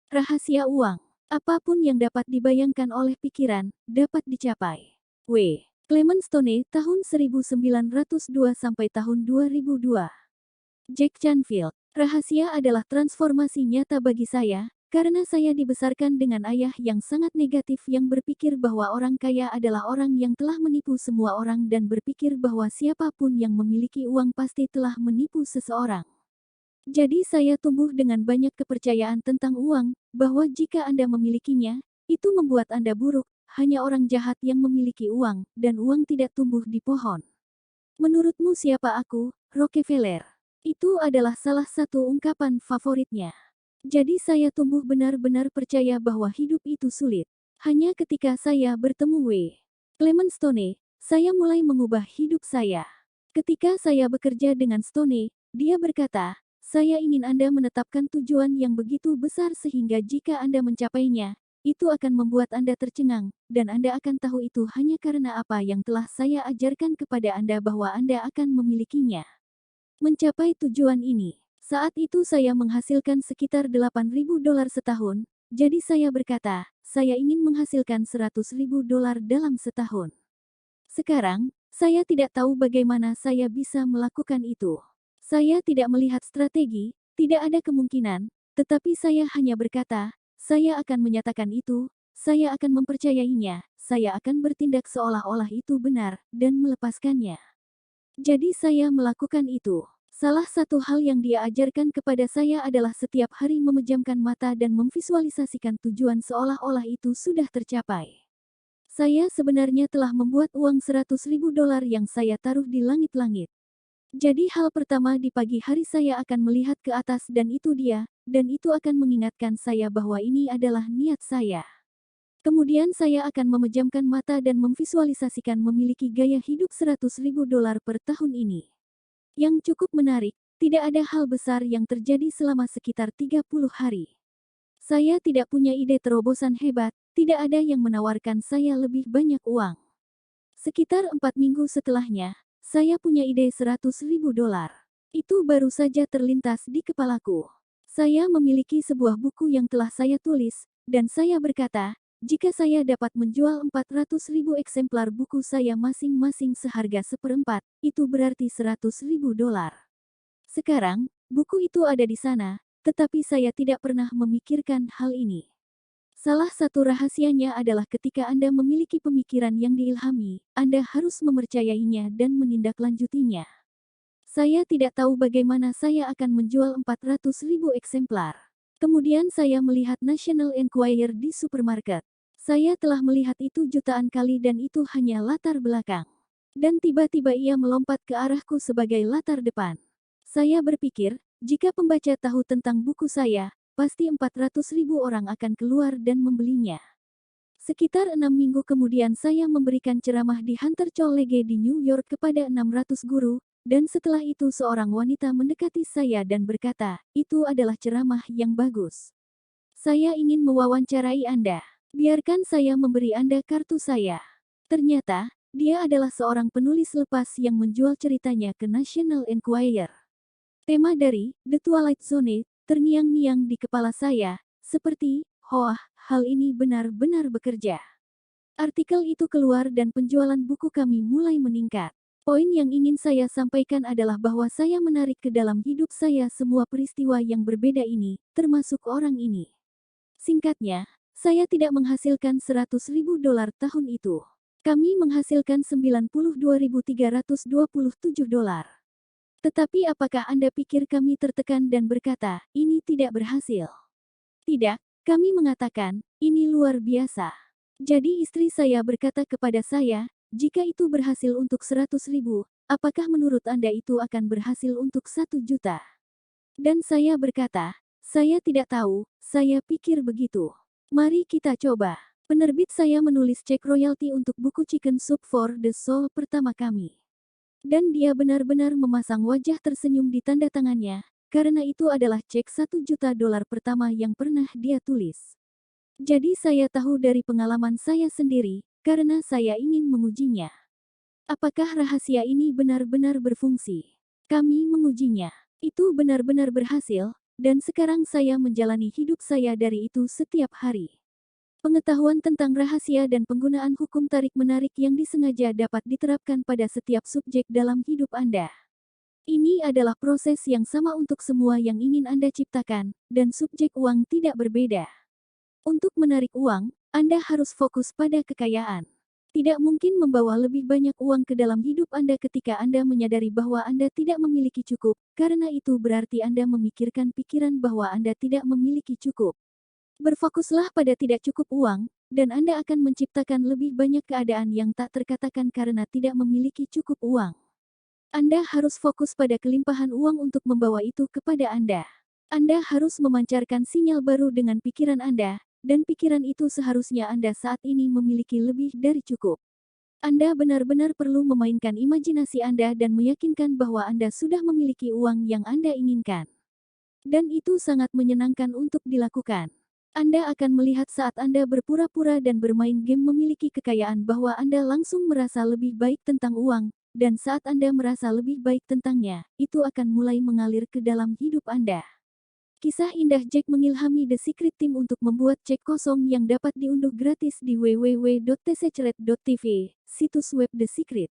Rahasia uang. Apapun yang dapat dibayangkan oleh pikiran, dapat dicapai. W. Clement Stone, tahun 1902 sampai tahun 2002. Jack Canfield. Rahasia adalah transformasi nyata bagi saya, karena saya dibesarkan dengan ayah yang sangat negatif yang berpikir bahwa orang kaya adalah orang yang telah menipu semua orang dan berpikir bahwa siapapun yang memiliki uang pasti telah menipu seseorang. Jadi saya tumbuh dengan banyak kepercayaan tentang uang, bahwa jika Anda memilikinya, itu membuat Anda buruk, hanya orang jahat yang memiliki uang, dan uang tidak tumbuh di pohon. Menurutmu siapa aku, Rockefeller? Itu adalah salah satu ungkapan favoritnya. Jadi saya tumbuh benar-benar percaya bahwa hidup itu sulit. Hanya ketika saya bertemu W. Clement Stone, saya mulai mengubah hidup saya. Ketika saya bekerja dengan Stone, dia berkata, saya ingin Anda menetapkan tujuan yang begitu besar sehingga jika Anda mencapainya, itu akan membuat Anda tercengang, dan Anda akan tahu itu hanya karena apa yang telah saya ajarkan kepada Anda bahwa Anda akan memilikinya. Mencapai tujuan ini. Saat itu saya menghasilkan sekitar $8.000 setahun, jadi saya berkata, saya ingin menghasilkan $100.000 dalam setahun. Sekarang, saya tidak tahu bagaimana saya bisa melakukan itu. Saya tidak melihat strategi, tidak ada kemungkinan, tetapi saya hanya berkata, saya akan menyatakan itu, saya akan mempercayainya, saya akan bertindak seolah-olah itu benar, dan melepaskannya. Jadi saya melakukan itu. Salah satu hal yang dia ajarkan kepada saya adalah setiap hari memejamkan mata dan memvisualisasikan tujuan seolah-olah itu sudah tercapai. Saya sebenarnya telah membuat uang $100.000 yang saya taruh di langit-langit. Jadi hal pertama di pagi hari saya akan melihat ke atas dan itu dia, dan itu akan mengingatkan saya bahwa ini adalah niat saya. Kemudian saya akan memejamkan mata dan memvisualisasikan memiliki gaya hidup $100.000 per tahun ini. Yang cukup menarik, tidak ada hal besar yang terjadi selama sekitar 30 hari. Saya tidak punya ide terobosan hebat, tidak ada yang menawarkan saya lebih banyak uang. Sekitar 4 minggu setelahnya, saya punya ide $100.000. Itu baru saja terlintas di kepalaku. Saya memiliki sebuah buku yang telah saya tulis, dan saya berkata, jika saya dapat menjual 400.000 eksemplar buku saya masing-masing seharga seperempat, itu berarti $100.000. Sekarang, buku itu ada di sana, tetapi saya tidak pernah memikirkan hal ini. Salah satu rahasianya adalah ketika Anda memiliki pemikiran yang diilhami, Anda harus mempercayainya dan menindaklanjutinya. Saya tidak tahu bagaimana saya akan menjual 400.000 eksemplar. Kemudian saya melihat National Enquirer di supermarket. Saya telah melihat itu jutaan kali dan itu hanya latar belakang. Dan tiba-tiba ia melompat ke arahku sebagai latar depan. Saya berpikir, jika pembaca tahu tentang buku saya, pasti 400.000 orang akan keluar dan membelinya. Sekitar 6 minggu kemudian saya memberikan ceramah di Hunter College di New York kepada 600 guru, dan setelah itu seorang wanita mendekati saya dan berkata, itu adalah ceramah yang bagus. Saya ingin mewawancarai Anda. Biarkan saya memberi Anda kartu saya. Ternyata, dia adalah seorang penulis lepas yang menjual ceritanya ke National Enquirer. Tema dari The Twilight Zone terngiang-ngiang di kepala saya, seperti, "Wah, hal ini benar-benar bekerja." Artikel itu keluar dan penjualan buku kami mulai meningkat. Poin yang ingin saya sampaikan adalah bahwa saya menarik ke dalam hidup saya semua peristiwa yang berbeda ini, termasuk orang ini. Singkatnya, saya tidak menghasilkan $100.000 tahun itu. Kami menghasilkan $92.327. Tetapi apakah Anda pikir kami tertekan dan berkata, ini tidak berhasil? Tidak, kami mengatakan, ini luar biasa. Jadi istri saya berkata kepada saya, jika itu berhasil untuk 100.000, apakah menurut Anda itu akan berhasil untuk 1 juta? Dan saya berkata, saya tidak tahu, saya pikir begitu. Mari kita coba. Penerbit saya menulis cek royalti untuk buku Chicken Soup for the Soul pertama kami. Dan dia benar-benar memasang wajah tersenyum di tanda tangannya, karena itu adalah cek $1 juta pertama yang pernah dia tulis. Jadi saya tahu dari pengalaman saya sendiri, karena saya ingin mengujinya. Apakah rahasia ini benar-benar berfungsi? Kami mengujinya. Itu benar-benar berhasil, dan sekarang saya menjalani hidup saya dari itu setiap hari. Pengetahuan tentang rahasia dan penggunaan hukum tarik-menarik yang disengaja dapat diterapkan pada setiap subjek dalam hidup Anda. Ini adalah proses yang sama untuk semua yang ingin Anda ciptakan, dan subjek uang tidak berbeda. Untuk menarik uang, Anda harus fokus pada kekayaan. Tidak mungkin membawa lebih banyak uang ke dalam hidup Anda ketika Anda menyadari bahwa Anda tidak memiliki cukup, karena itu berarti Anda memikirkan pikiran bahwa Anda tidak memiliki cukup. Berfokuslah pada tidak cukup uang, dan Anda akan menciptakan lebih banyak keadaan yang tak terkatakan karena tidak memiliki cukup uang. Anda harus fokus pada kelimpahan uang untuk membawa itu kepada Anda. Anda harus memancarkan sinyal baru dengan pikiran Anda, dan pikiran itu seharusnya Anda saat ini memiliki lebih dari cukup. Anda benar-benar perlu memainkan imajinasi Anda dan meyakinkan bahwa Anda sudah memiliki uang yang Anda inginkan. Dan itu sangat menyenangkan untuk dilakukan. Anda akan melihat saat Anda berpura-pura dan bermain game memiliki kekayaan bahwa Anda langsung merasa lebih baik tentang uang, dan saat Anda merasa lebih baik tentangnya, itu akan mulai mengalir ke dalam hidup Anda. Kisah indah Jack mengilhami The Secret Team untuk membuat cek kosong yang dapat diunduh gratis di www.tsecret.tv, situs web The Secret.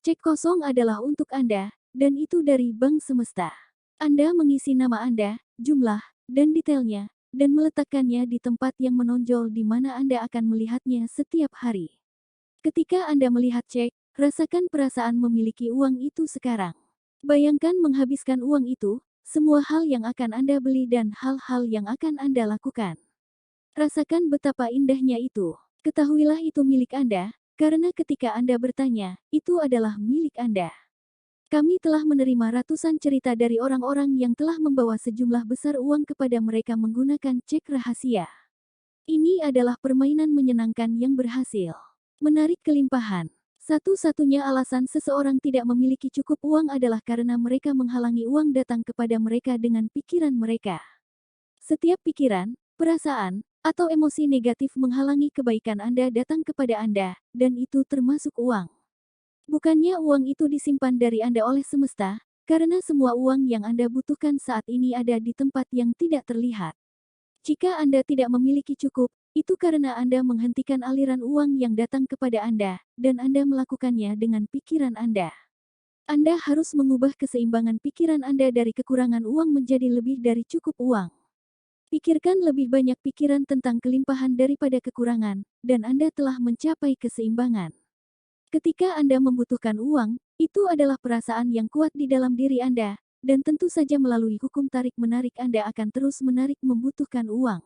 Cek kosong adalah untuk Anda, dan itu dari Bank Semesta. Anda mengisi nama Anda, jumlah, dan detailnya, dan meletakkannya di tempat yang menonjol di mana Anda akan melihatnya setiap hari. Ketika Anda melihat cek, rasakan perasaan memiliki uang itu sekarang. Bayangkan menghabiskan uang itu, semua hal yang akan Anda beli dan hal-hal yang akan Anda lakukan. Rasakan betapa indahnya itu. Ketahuilah itu milik Anda, karena ketika Anda bertanya, itu adalah milik Anda. Kami telah menerima ratusan cerita dari orang-orang yang telah membawa sejumlah besar uang kepada mereka menggunakan cek rahasia. Ini adalah permainan menyenangkan yang berhasil menarik kelimpahan. Satu-satunya alasan seseorang tidak memiliki cukup uang adalah karena mereka menghalangi uang datang kepada mereka dengan pikiran mereka. Setiap pikiran, perasaan, atau emosi negatif menghalangi kebaikan Anda datang kepada Anda, dan itu termasuk uang. Bukannya uang itu disimpan dari Anda oleh semesta, karena semua uang yang Anda butuhkan saat ini ada di tempat yang tidak terlihat. Jika Anda tidak memiliki cukup, itu karena Anda menghentikan aliran uang yang datang kepada Anda, dan Anda melakukannya dengan pikiran Anda. Anda harus mengubah keseimbangan pikiran Anda dari kekurangan uang menjadi lebih dari cukup uang. Pikirkan lebih banyak pikiran tentang kelimpahan daripada kekurangan, dan Anda telah mencapai keseimbangan. Ketika Anda membutuhkan uang, itu adalah perasaan yang kuat di dalam diri Anda, dan tentu saja melalui hukum tarik-menarik Anda akan terus menarik membutuhkan uang.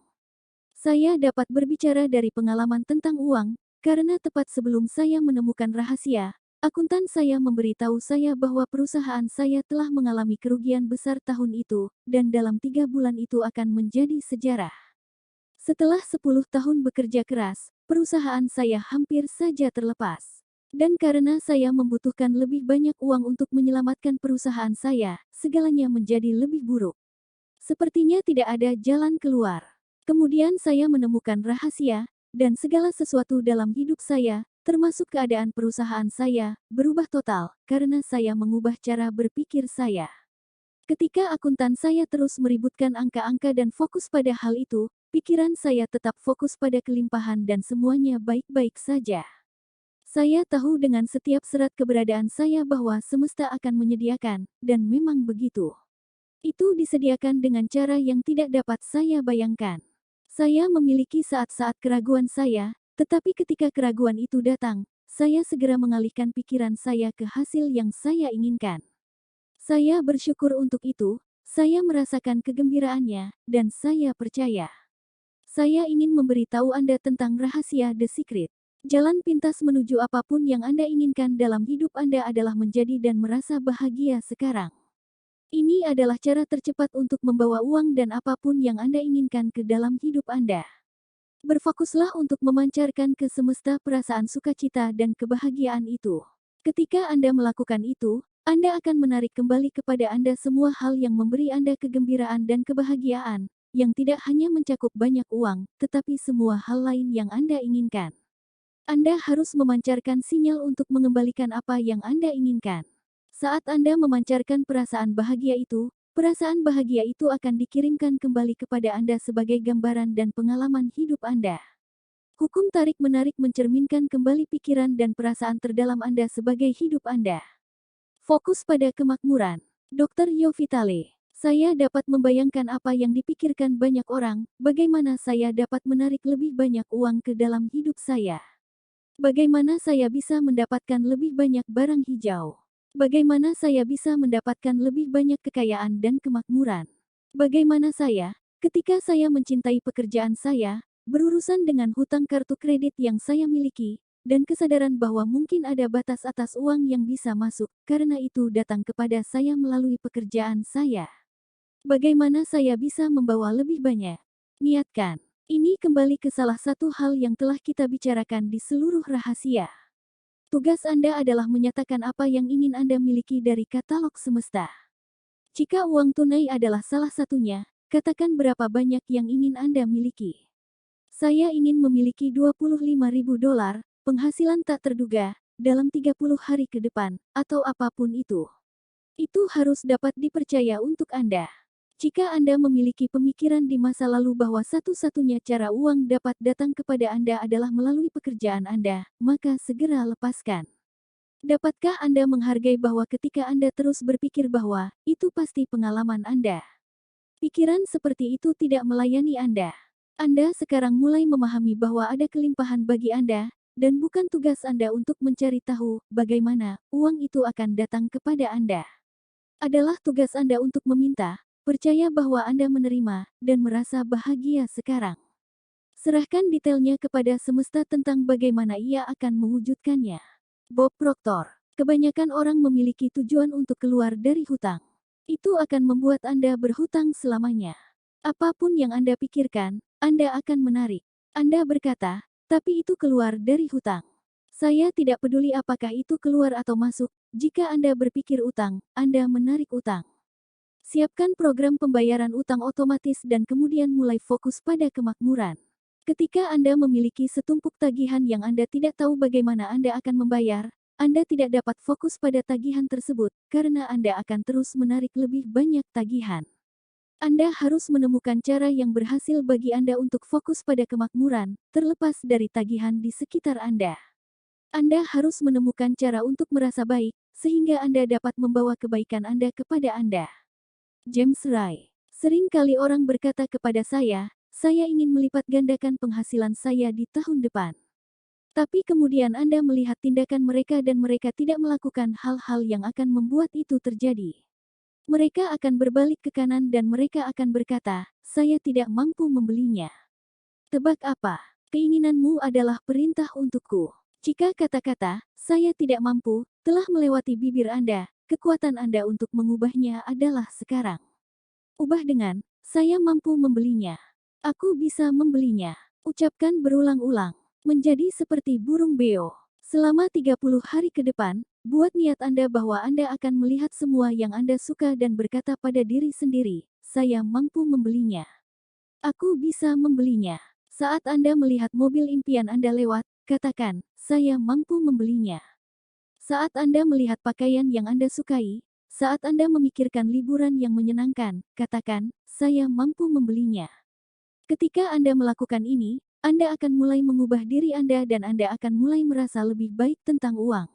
Saya dapat berbicara dari pengalaman tentang uang, karena tepat sebelum saya menemukan rahasia, akuntan saya memberitahu saya bahwa perusahaan saya telah mengalami kerugian besar tahun itu, dan dalam 3 bulan itu akan menjadi sejarah. Setelah 10 tahun bekerja keras, perusahaan saya hampir saja terlepas. Dan karena saya membutuhkan lebih banyak uang untuk menyelamatkan perusahaan saya, segalanya menjadi lebih buruk. Sepertinya tidak ada jalan keluar. Kemudian saya menemukan rahasia, dan segala sesuatu dalam hidup saya, termasuk keadaan perusahaan saya, berubah total, karena saya mengubah cara berpikir saya. Ketika akuntan saya terus meributkan angka-angka dan fokus pada hal itu, pikiran saya tetap fokus pada kelimpahan dan semuanya baik-baik saja. Saya tahu dengan setiap serat keberadaan saya bahwa semesta akan menyediakan, dan memang begitu. Itu disediakan dengan cara yang tidak dapat saya bayangkan. Saya memiliki saat-saat keraguan saya, tetapi ketika keraguan itu datang, saya segera mengalihkan pikiran saya ke hasil yang saya inginkan. Saya bersyukur untuk itu, saya merasakan kegembiraannya, dan saya percaya. Saya ingin memberitahu Anda tentang rahasia The Secret. Jalan pintas menuju apapun yang Anda inginkan dalam hidup Anda adalah menjadi dan merasa bahagia sekarang. Ini adalah cara tercepat untuk membawa uang dan apapun yang Anda inginkan ke dalam hidup Anda. Berfokuslah untuk memancarkan ke semesta perasaan sukacita dan kebahagiaan itu. Ketika Anda melakukan itu, Anda akan menarik kembali kepada Anda semua hal yang memberi Anda kegembiraan dan kebahagiaan, yang tidak hanya mencakup banyak uang, tetapi semua hal lain yang Anda inginkan. Anda harus memancarkan sinyal untuk mengembalikan apa yang Anda inginkan. Saat Anda memancarkan perasaan bahagia itu, Perasaan bahagia itu akan dikirimkan kembali kepada Anda sebagai gambaran dan pengalaman hidup Anda. Hukum tarik-menarik mencerminkan kembali pikiran dan perasaan terdalam Anda sebagai hidup Anda. Fokus pada kemakmuran. Dr. Yo Vitale. Saya dapat membayangkan apa yang dipikirkan banyak orang, bagaimana saya dapat menarik lebih banyak uang ke dalam hidup saya. Bagaimana saya bisa mendapatkan lebih banyak barang hijau. Bagaimana saya bisa mendapatkan lebih banyak kekayaan dan kemakmuran. Bagaimana saya, ketika saya mencintai pekerjaan saya, berurusan dengan hutang kartu kredit yang saya miliki, dan kesadaran bahwa mungkin ada batas atas uang yang bisa masuk, karena itu datang kepada saya melalui pekerjaan saya. Bagaimana saya bisa membawa lebih banyak? Niatkan. Ini kembali ke salah satu hal yang telah kita bicarakan di seluruh rahasia. Tugas Anda adalah menyatakan apa yang ingin Anda miliki dari katalog semesta. Jika uang tunai adalah salah satunya, katakan berapa banyak yang ingin Anda miliki. Saya ingin memiliki $25.000, penghasilan tak terduga, dalam 30 hari ke depan, atau apapun itu. Itu harus dapat dipercaya untuk Anda. Jika Anda memiliki pemikiran di masa lalu bahwa satu-satunya cara uang dapat datang kepada Anda adalah melalui pekerjaan Anda, maka segera lepaskan. Dapatkah Anda menghargai bahwa ketika Anda terus berpikir bahwa itu pasti pengalaman Anda? Pikiran seperti itu tidak melayani Anda. Anda sekarang mulai memahami bahwa ada kelimpahan bagi Anda, dan bukan tugas Anda untuk mencari tahu bagaimana uang itu akan datang kepada Anda. Adalah tugas Anda untuk meminta, percaya bahwa Anda menerima, dan merasa bahagia sekarang. Serahkan detailnya kepada semesta tentang bagaimana ia akan mewujudkannya. Bob Proctor. Kebanyakan orang memiliki tujuan untuk keluar dari hutang. Itu akan membuat Anda berhutang selamanya. Apapun yang Anda pikirkan, Anda akan menarik. Anda berkata, tapi itu keluar dari hutang. Saya tidak peduli apakah itu keluar atau masuk, jika Anda berpikir utang, Anda menarik utang. Siapkan program pembayaran utang otomatis dan kemudian mulai fokus pada kemakmuran. Ketika Anda memiliki setumpuk tagihan yang Anda tidak tahu bagaimana Anda akan membayar, Anda tidak dapat fokus pada tagihan tersebut, karena Anda akan terus menarik lebih banyak tagihan. Anda harus menemukan cara yang berhasil bagi Anda untuk fokus pada kemakmuran, terlepas dari tagihan di sekitar Anda. Anda harus menemukan cara untuk merasa baik, sehingga Anda dapat membawa kebaikan Anda kepada Anda. James Ray. Sering kali orang berkata kepada saya ingin melipat gandakan penghasilan saya di tahun depan. Tapi kemudian Anda melihat tindakan mereka dan mereka tidak melakukan hal-hal yang akan membuat itu terjadi. Mereka akan berbalik ke kanan dan mereka akan berkata, saya tidak mampu membelinya. Tebak apa? Keinginanmu adalah perintah untukku. Jika kata-kata, saya tidak mampu, telah melewati bibir Anda, kekuatan Anda untuk mengubahnya adalah sekarang. Ubah dengan, saya mampu membelinya. Aku bisa membelinya. Ucapkan berulang-ulang. Menjadi seperti burung beo. Selama 30 hari ke depan, buat niat Anda bahwa Anda akan melihat semua yang Anda suka dan berkata pada diri sendiri, saya mampu membelinya. Aku bisa membelinya. Saat Anda melihat mobil impian Anda lewat, katakan, saya mampu membelinya. Saat Anda melihat pakaian yang Anda sukai, saat Anda memikirkan liburan yang menyenangkan, katakan, saya mampu membelinya. Ketika Anda melakukan ini, Anda akan mulai mengubah diri Anda dan Anda akan mulai merasa lebih baik tentang uang.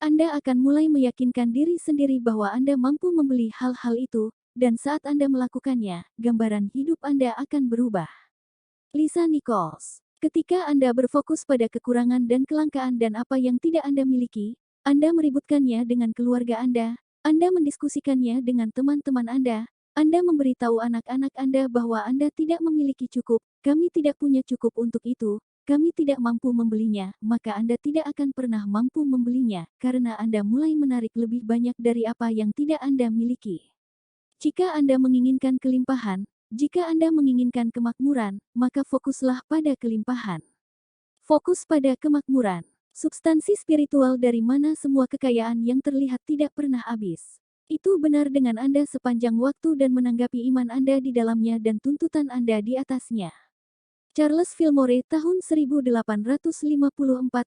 Anda akan mulai meyakinkan diri sendiri bahwa Anda mampu membeli hal-hal itu, dan saat Anda melakukannya, gambaran hidup Anda akan berubah. Lisa Nichols. Ketika Anda berfokus pada kekurangan dan kelangkaan dan apa yang tidak Anda miliki, Anda meributkannya dengan keluarga Anda mendiskusikannya dengan teman-teman Anda memberitahu anak-anak Anda bahwa Anda tidak memiliki cukup, kami tidak punya cukup untuk itu, kami tidak mampu membelinya, maka Anda tidak akan pernah mampu membelinya, karena Anda mulai menarik lebih banyak dari apa yang tidak Anda miliki. Jika Anda menginginkan kelimpahan, jika Anda menginginkan kemakmuran, maka fokuslah pada kelimpahan. Fokus pada kemakmuran. Substansi spiritual dari mana semua kekayaan yang terlihat tidak pernah habis. Itu benar dengan Anda sepanjang waktu dan menanggapi iman Anda di dalamnya dan tuntutan Anda di atasnya. Charles Fillmore tahun 1854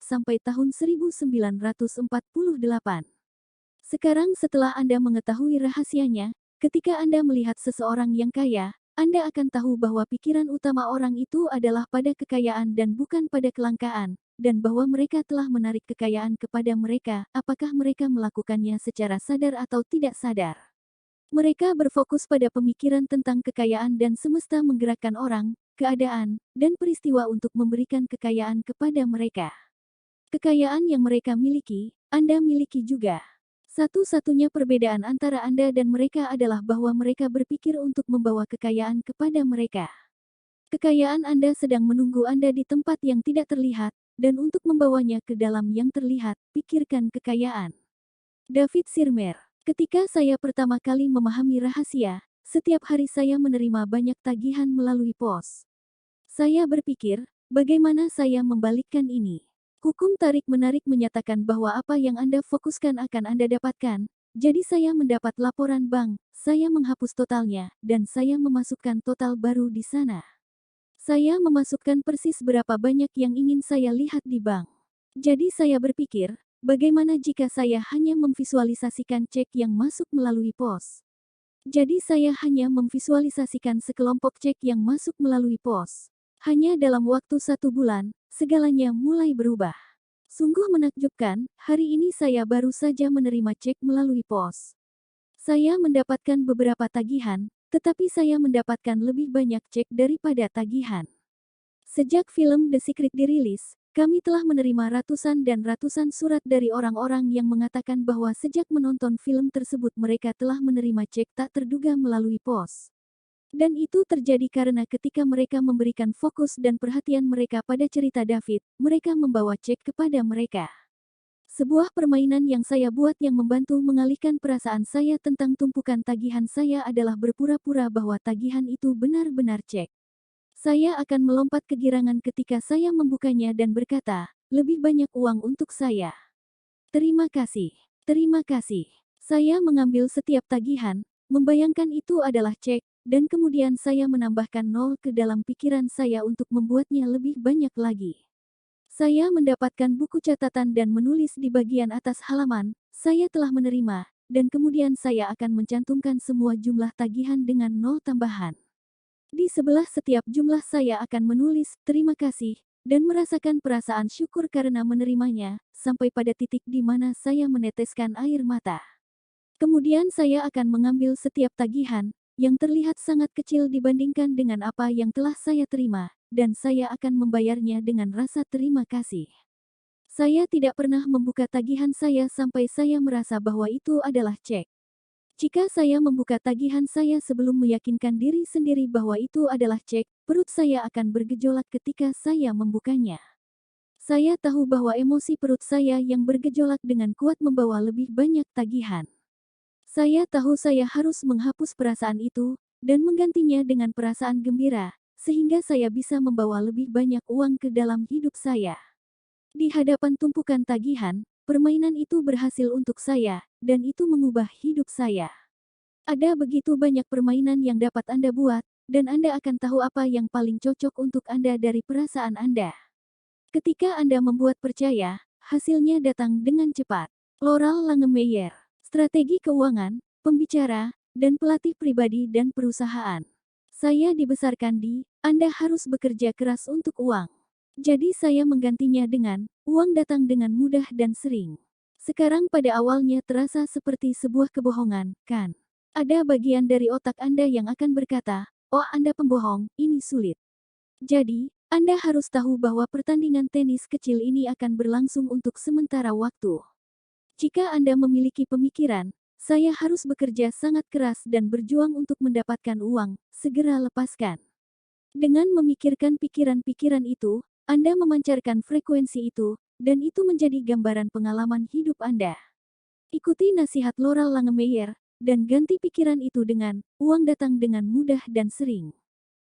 sampai tahun 1948. Sekarang setelah Anda mengetahui rahasianya, ketika Anda melihat seseorang yang kaya, Anda akan tahu bahwa pikiran utama orang itu adalah pada kekayaan dan bukan pada kelangkaan, dan bahwa mereka telah menarik kekayaan kepada mereka, apakah mereka melakukannya secara sadar atau tidak sadar. Mereka berfokus pada pemikiran tentang kekayaan dan semesta menggerakkan orang, keadaan, dan peristiwa untuk memberikan kekayaan kepada mereka. Kekayaan yang mereka miliki, Anda miliki juga. Satu-satunya perbedaan antara Anda dan mereka adalah bahwa mereka berpikir untuk membawa kekayaan kepada mereka. Kekayaan Anda sedang menunggu Anda di tempat yang tidak terlihat, dan untuk membawanya ke dalam yang terlihat, pikirkan kekayaan. David Sirmer. Ketika saya pertama kali memahami rahasia, setiap hari saya menerima banyak tagihan melalui pos. Saya berpikir, bagaimana saya membalikkan ini? Hukum tarik-menarik menyatakan bahwa apa yang Anda fokuskan akan Anda dapatkan. Jadi saya mendapat laporan bank, saya menghapus totalnya, dan saya memasukkan total baru di sana. Saya memasukkan persis berapa banyak yang ingin saya lihat di bank. Jadi saya berpikir, bagaimana jika saya hanya memvisualisasikan cek yang masuk melalui pos? Jadi saya hanya memvisualisasikan sekelompok cek yang masuk melalui pos. Hanya dalam waktu 1 bulan, segalanya mulai berubah. Sungguh menakjubkan, hari ini saya baru saja menerima cek melalui pos. Saya mendapatkan beberapa tagihan, tetapi saya mendapatkan lebih banyak cek daripada tagihan. Sejak film The Secret dirilis, kami telah menerima ratusan dan ratusan surat dari orang-orang yang mengatakan bahwa sejak menonton film tersebut mereka telah menerima cek tak terduga melalui pos. Dan itu terjadi karena ketika mereka memberikan fokus dan perhatian mereka pada cerita David, mereka membawa cek kepada mereka. Sebuah permainan yang saya buat yang membantu mengalihkan perasaan saya tentang tumpukan tagihan saya adalah berpura-pura bahwa tagihan itu benar-benar cek. Saya akan melompat kegirangan ketika saya membukanya dan berkata, lebih banyak uang untuk saya. Terima kasih. Terima kasih. Saya mengambil setiap tagihan, membayangkan itu adalah cek, dan kemudian saya menambahkan nol ke dalam pikiran saya untuk membuatnya lebih banyak lagi. Saya mendapatkan buku catatan dan menulis di bagian atas halaman, saya telah menerima, dan kemudian saya akan mencantumkan semua jumlah tagihan dengan nol tambahan. Di sebelah setiap jumlah saya akan menulis, terima kasih, dan merasakan perasaan syukur karena menerimanya, sampai pada titik di mana saya meneteskan air mata. Kemudian saya akan mengambil setiap tagihan, yang terlihat sangat kecil dibandingkan dengan apa yang telah saya terima, dan saya akan membayarnya dengan rasa terima kasih. Saya tidak pernah membuka tagihan saya sampai saya merasa bahwa itu adalah cek. Jika saya membuka tagihan saya sebelum meyakinkan diri sendiri bahwa itu adalah cek, perut saya akan bergejolak ketika saya membukanya. Saya tahu bahwa emosi perut saya yang bergejolak dengan kuat membawa lebih banyak tagihan. Saya tahu saya harus menghapus perasaan itu, dan menggantinya dengan perasaan gembira, sehingga saya bisa membawa lebih banyak uang ke dalam hidup saya. Di hadapan tumpukan tagihan, permainan itu berhasil untuk saya, dan itu mengubah hidup saya. Ada begitu banyak permainan yang dapat Anda buat, dan Anda akan tahu apa yang paling cocok untuk Anda dari perasaan Anda. Ketika Anda membuat percaya, hasilnya datang dengan cepat. Laurel Langemeier, strategi keuangan, pembicara, dan pelatih pribadi dan perusahaan. Saya dibesarkan di, Anda harus bekerja keras untuk uang. Jadi saya menggantinya dengan, uang datang dengan mudah dan sering. Sekarang pada awalnya terasa seperti sebuah kebohongan, kan? Ada bagian dari otak Anda yang akan berkata, oh Anda pembohong, ini sulit. Jadi, Anda harus tahu bahwa pertandingan tenis kecil ini akan berlangsung untuk sementara waktu. Jika Anda memiliki pemikiran, saya harus bekerja sangat keras dan berjuang untuk mendapatkan uang, segera lepaskan. Dengan memikirkan pikiran-pikiran itu, Anda memancarkan frekuensi itu, dan itu menjadi gambaran pengalaman hidup Anda. Ikuti nasihat Laurel Langemeier, dan ganti pikiran itu dengan, uang datang dengan mudah dan sering.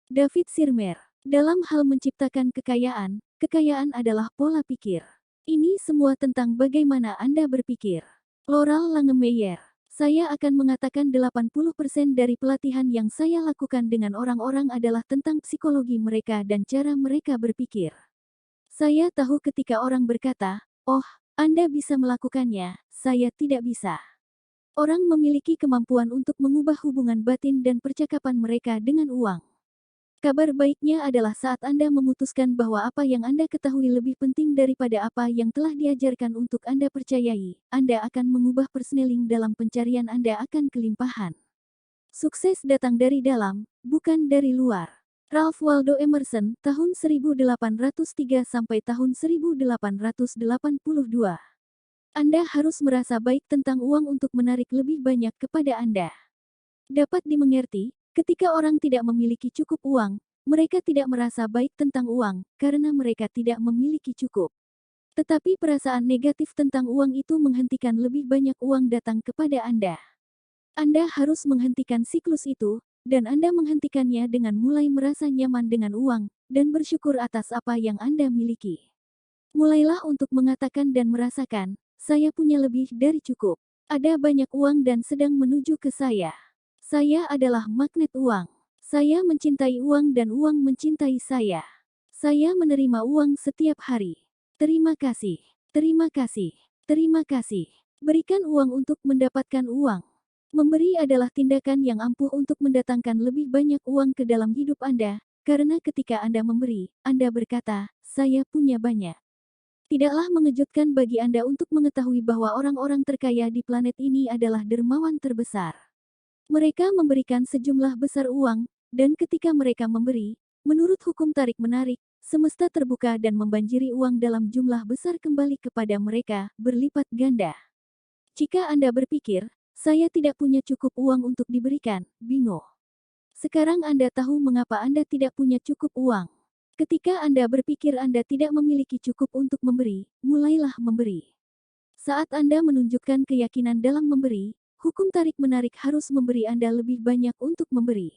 David Sirmer. Dalam hal menciptakan kekayaan, kekayaan adalah pola pikir. Ini semua tentang bagaimana Anda berpikir. Laurel Langemeier. Saya akan mengatakan 80% dari pelatihan yang saya lakukan dengan orang-orang adalah tentang psikologi mereka dan cara mereka berpikir. Saya tahu ketika orang berkata, oh, Anda bisa melakukannya, saya tidak bisa. Orang memiliki kemampuan untuk mengubah hubungan batin dan percakapan mereka dengan uang. Kabar baiknya adalah saat Anda memutuskan bahwa apa yang Anda ketahui lebih penting daripada apa yang telah diajarkan untuk Anda percayai, Anda akan mengubah persneling dalam pencarian Anda akan kelimpahan. Sukses datang dari dalam, bukan dari luar. Ralph Waldo Emerson, tahun 1803 sampai tahun 1882. Anda harus merasa baik tentang uang untuk menarik lebih banyak kepada Anda. Dapat dimengerti, ketika orang tidak memiliki cukup uang, mereka tidak merasa baik tentang uang, karena mereka tidak memiliki cukup. Tetapi perasaan negatif tentang uang itu menghentikan lebih banyak uang datang kepada Anda. Anda harus menghentikan siklus itu, dan Anda menghentikannya dengan mulai merasa nyaman dengan uang, dan bersyukur atas apa yang Anda miliki. Mulailah untuk mengatakan dan merasakan, saya punya lebih dari cukup. Ada banyak uang dan sedang menuju ke saya. Saya adalah magnet uang. Saya mencintai uang dan uang mencintai saya. Saya menerima uang setiap hari. Terima kasih. Terima kasih. Terima kasih. Berikan uang untuk mendapatkan uang. Memberi adalah tindakan yang ampuh untuk mendatangkan lebih banyak uang ke dalam hidup Anda, karena ketika Anda memberi, Anda berkata, saya punya banyak. Tidaklah mengejutkan bagi Anda untuk mengetahui bahwa orang-orang terkaya di planet ini adalah dermawan terbesar. Mereka memberikan sejumlah besar uang, dan ketika mereka memberi, menurut hukum tarik-menarik, semesta terbuka dan membanjiri uang dalam jumlah besar kembali kepada mereka, berlipat ganda. Jika Anda berpikir, saya tidak punya cukup uang untuk diberikan, bingo. Sekarang Anda tahu mengapa Anda tidak punya cukup uang. Ketika Anda berpikir Anda tidak memiliki cukup untuk memberi, mulailah memberi. Saat Anda menunjukkan keyakinan dalam memberi, hukum tarik-menarik harus memberi Anda lebih banyak untuk memberi.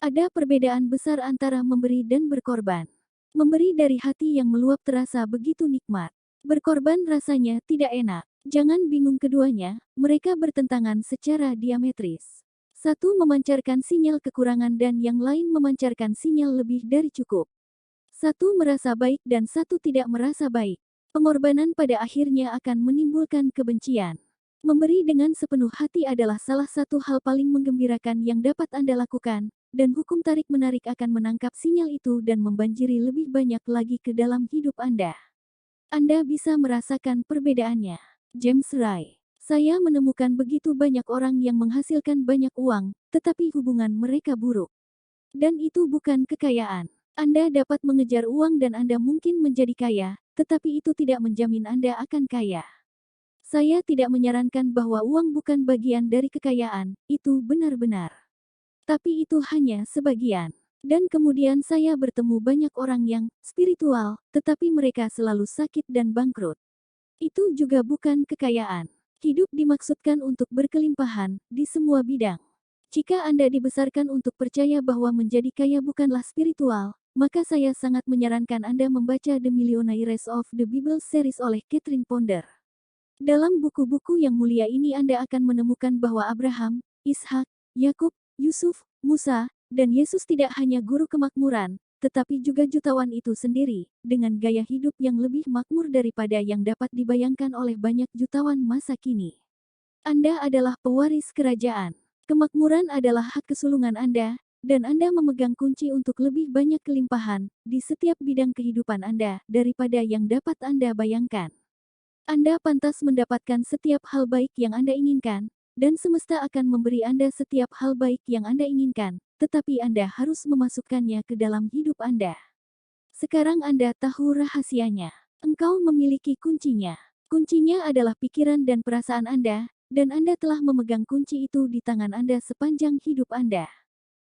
Ada perbedaan besar antara memberi dan berkorban. Memberi dari hati yang meluap terasa begitu nikmat. Berkorban rasanya tidak enak. Jangan bingung keduanya, mereka bertentangan secara diametris. Satu memancarkan sinyal kekurangan dan yang lain memancarkan sinyal lebih dari cukup. Satu merasa baik dan satu tidak merasa baik. Pengorbanan pada akhirnya akan menimbulkan kebencian. Memberi dengan sepenuh hati adalah salah satu hal paling menggembirakan yang dapat Anda lakukan, dan hukum tarik-menarik akan menangkap sinyal itu dan membanjiri lebih banyak lagi ke dalam hidup Anda. Anda bisa merasakan perbedaannya. James Ray. Saya menemukan begitu banyak orang yang menghasilkan banyak uang, tetapi hubungan mereka buruk. Dan itu bukan kekayaan. Anda dapat mengejar uang dan Anda mungkin menjadi kaya, tetapi itu tidak menjamin Anda akan kaya. Saya tidak menyarankan bahwa uang bukan bagian dari kekayaan, itu benar-benar. Tapi itu hanya sebagian. Dan kemudian saya bertemu banyak orang yang spiritual, tetapi mereka selalu sakit dan bangkrut. Itu juga bukan kekayaan. Hidup dimaksudkan untuk berkelimpahan di semua bidang. Jika Anda dibesarkan untuk percaya bahwa menjadi kaya bukanlah spiritual, maka saya sangat menyarankan Anda membaca The Millionaires of the Bible series oleh Catherine Ponder. Dalam buku-buku yang mulia ini Anda akan menemukan bahwa Abraham, Ishak, Yakub, Yusuf, Musa, dan Yesus tidak hanya guru kemakmuran, tetapi juga jutawan itu sendiri, dengan gaya hidup yang lebih makmur daripada yang dapat dibayangkan oleh banyak jutawan masa kini. Anda adalah pewaris kerajaan. Kemakmuran adalah hak kesulungan Anda, dan Anda memegang kunci untuk lebih banyak kelimpahan di setiap bidang kehidupan Anda daripada yang dapat Anda bayangkan. Anda pantas mendapatkan setiap hal baik yang Anda inginkan, dan semesta akan memberi Anda setiap hal baik yang Anda inginkan, tetapi Anda harus memasukkannya ke dalam hidup Anda. Sekarang Anda tahu rahasianya. Engkau memiliki kuncinya. Kuncinya adalah pikiran dan perasaan Anda, dan Anda telah memegang kunci itu di tangan Anda sepanjang hidup Anda.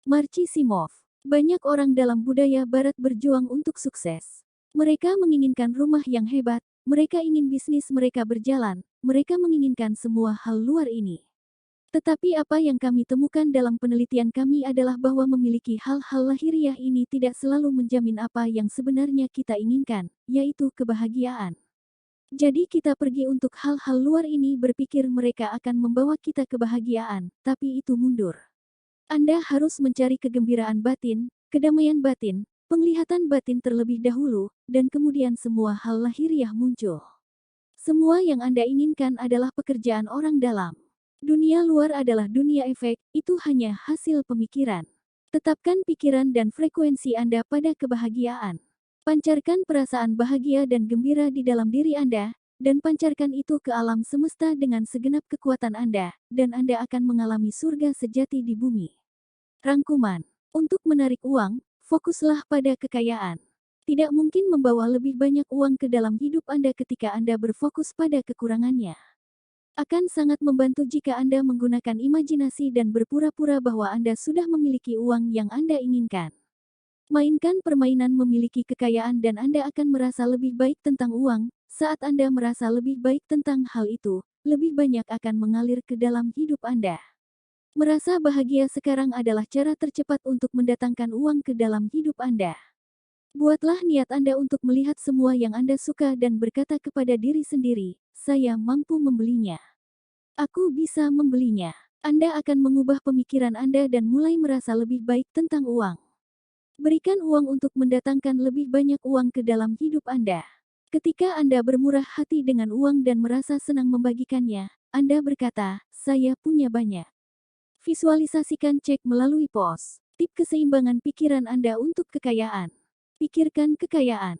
Marci Simov. Banyak orang dalam budaya Barat berjuang untuk sukses. Mereka menginginkan rumah yang hebat, mereka ingin bisnis mereka berjalan, mereka menginginkan semua hal luar ini. Tetapi apa yang kami temukan dalam penelitian kami adalah bahwa memiliki hal-hal lahiriah ini tidak selalu menjamin apa yang sebenarnya kita inginkan, yaitu kebahagiaan. Jadi kita pergi untuk hal-hal luar ini berpikir mereka akan membawa kita kebahagiaan, tapi itu mundur. Anda harus mencari kegembiraan batin, kedamaian batin, penglihatan batin terlebih dahulu, dan kemudian semua hal lahiriah muncul. Semua yang Anda inginkan adalah pekerjaan orang dalam. Dunia luar adalah dunia efek, itu hanya hasil pemikiran. Tetapkan pikiran dan frekuensi Anda pada kebahagiaan. Pancarkan perasaan bahagia dan gembira di dalam diri Anda, dan pancarkan itu ke alam semesta dengan segenap kekuatan Anda, dan Anda akan mengalami surga sejati di bumi. Rangkuman. Untuk menarik uang, fokuslah pada kekayaan. Tidak mungkin membawa lebih banyak uang ke dalam hidup Anda ketika Anda berfokus pada kekurangannya. Akan sangat membantu jika Anda menggunakan imajinasi dan berpura-pura bahwa Anda sudah memiliki uang yang Anda inginkan. Mainkan permainan memiliki kekayaan dan Anda akan merasa lebih baik tentang uang. Saat Anda merasa lebih baik tentang hal itu, lebih banyak akan mengalir ke dalam hidup Anda. Merasa bahagia sekarang adalah cara tercepat untuk mendatangkan uang ke dalam hidup Anda. Buatlah niat Anda untuk melihat semua yang Anda suka dan berkata kepada diri sendiri, "Saya mampu membelinya. Aku bisa membelinya." Anda akan mengubah pemikiran Anda dan mulai merasa lebih baik tentang uang. Berikan uang untuk mendatangkan lebih banyak uang ke dalam hidup Anda. Ketika Anda bermurah hati dengan uang dan merasa senang membagikannya, Anda berkata, "Saya punya banyak." Visualisasikan cek melalui pos. Tip keseimbangan pikiran Anda untuk kekayaan. Pikirkan kekayaan.